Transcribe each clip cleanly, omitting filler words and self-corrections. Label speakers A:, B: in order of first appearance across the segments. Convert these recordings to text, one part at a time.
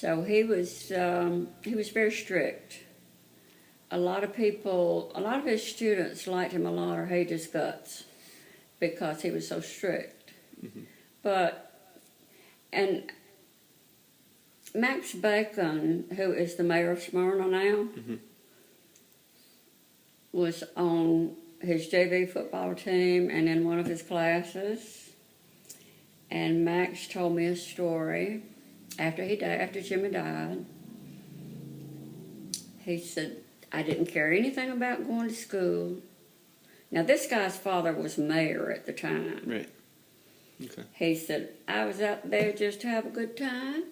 A: So he was very strict. A lot of his students liked him a lot or hated his guts because he was so strict. And Max Bacon, who is the mayor of Smyrna now, was on his JV football team and in one of his classes. And Max told me a story after Jimmy died. He said, I didn't care anything about going to school. Now, this guy's father was mayor at the time.
B: Right. Okay.
A: He said, I was out there just to have a good time.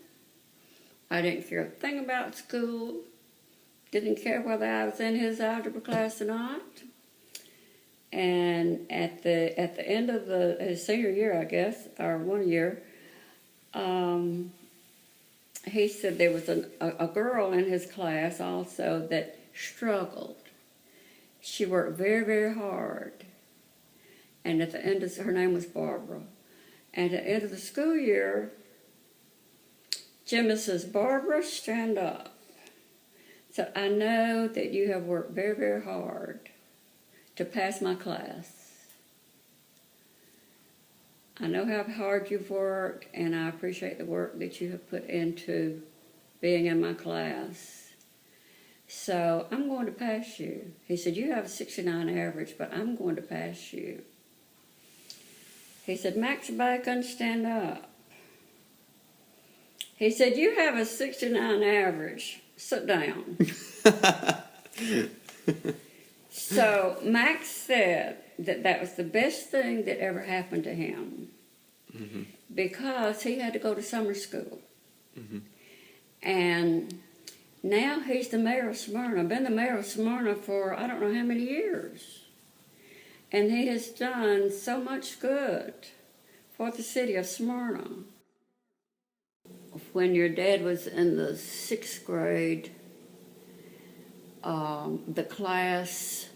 A: I didn't care a thing about school. Didn't care whether I was in his algebra class or not. And at the end of his senior year, I guess, or 1 year, he said there was a girl in his class also that struggled. She worked very, very hard. And at the end of her name was Barbara. And at the end of the school year, Jimmy says, Barbara, stand up. So I know that you have worked very, very hard to pass my class. I know how hard you've worked, and I appreciate the work that you have put into being in my class. So I'm going to pass you. He said, you have a 69 average, but I'm going to pass you. He said, Max Bacon, stand up. He said, you have a 69 average. Sit down. So Max said that was the best thing that ever happened to him because he had to go to summer school. And now he's the mayor of Smyrna. Been the mayor of Smyrna for I don't know how many years. And he has done so much good for the city of Smyrna. When your dad was in the 6th grade, the class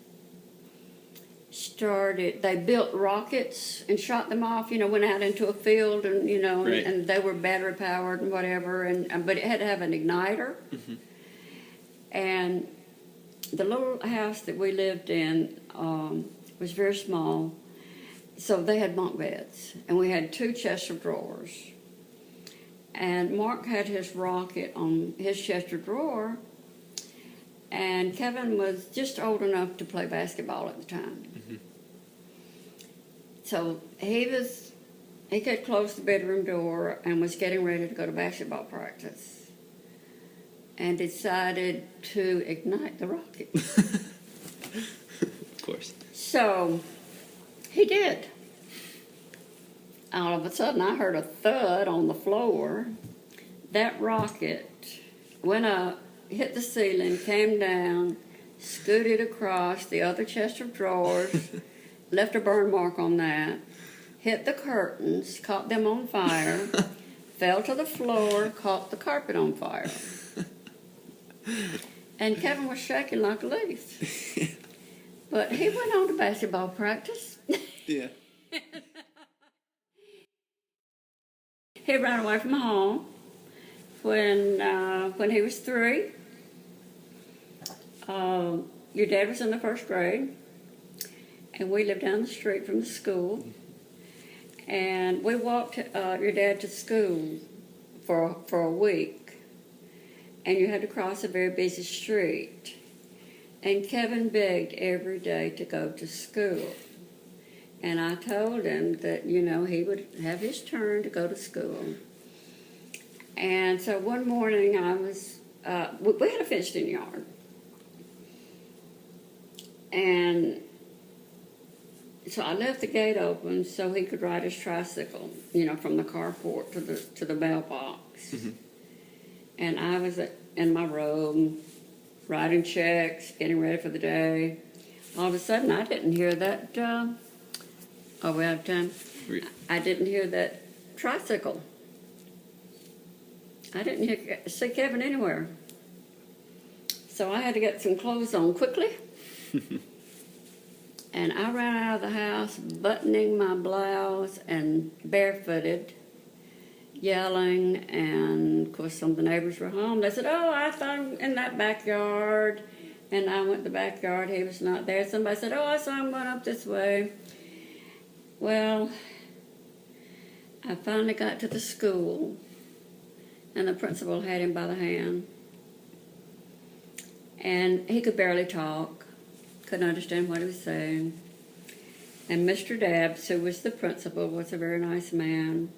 A: started, they built rockets and shot them off, went out into a field and,
B: right.
A: and they were battery powered and whatever, but it had to have an igniter. And the little house that we lived in was very small, so they had bunk beds, and we had 2 chests of drawers. And Mark had his rocket on his chest of drawer, and Kevin was just old enough to play basketball at the time. So he could close the bedroom door and was getting ready to go to basketball practice and decided to ignite the rocket.
B: Of course.
A: So he did. All of a sudden, I heard a thud on the floor. That rocket went up, hit the ceiling, came down, scooted across the other chest of drawers, left a burn mark on that, hit the curtains, caught them on fire, fell to the floor, caught the carpet on fire. And Kevin was shaking like a leaf. But he went on to basketball practice.
B: Yeah.
A: He ran away from home when he was 3. Your dad was in the 1st grade, and we lived down the street from the school. And we walked your dad to school for a week, and you had to cross a very busy street. And Kevin begged every day to go to school. And I told him that, he would have his turn to go to school. And so one morning we had a fenced-in yard. And so I left the gate open so he could ride his tricycle, from the carport to the mailbox. And I was in my robe, writing checks, getting ready for the day. All of a sudden, I didn't hear that... Are we out of time? I didn't hear that tricycle. I didn't see Kevin anywhere. So I had to get some clothes on quickly. And I ran out of the house, buttoning my blouse and barefooted. yelling, and of course some of the neighbors were home. They said, "Oh, I saw him in that backyard," and I went to the backyard. He was not there. Somebody said, "Oh, I saw him going up this way." Well, I finally got to the school, and the principal had him by the hand, and he could barely talk, couldn't understand what he was saying. And Mr. Dabbs, who was the principal, was a very nice man.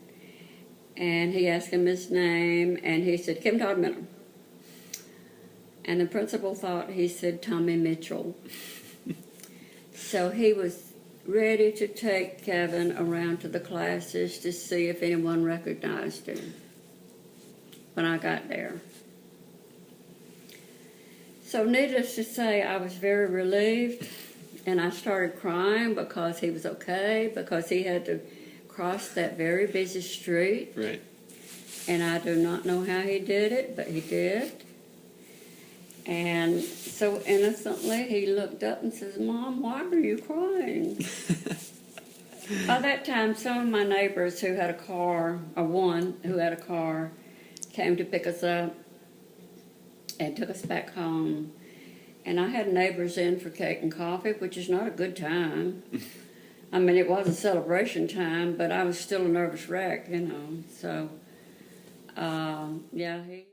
A: And he asked him his name, and he said, "Kim Todd Miller." And the principal thought he said Tommy Mitchell. So he was ready to take Kevin around to the classes to see if anyone recognized him when I got there. So needless to say, I was very relieved. And I started crying because he was okay, because he had to cross that very busy street.
B: Right.
A: And I do not know how he did it, but he did. And so innocently, he looked up and says, "Mom, why are you crying?" By that time, some of my neighbors who had a car, or one who had a car, came to pick us up and took us back home. And I had neighbors in for cake and coffee, which is not a good time. I mean, it was a celebration time, but I was still a nervous wreck, you know. So, yeah, he...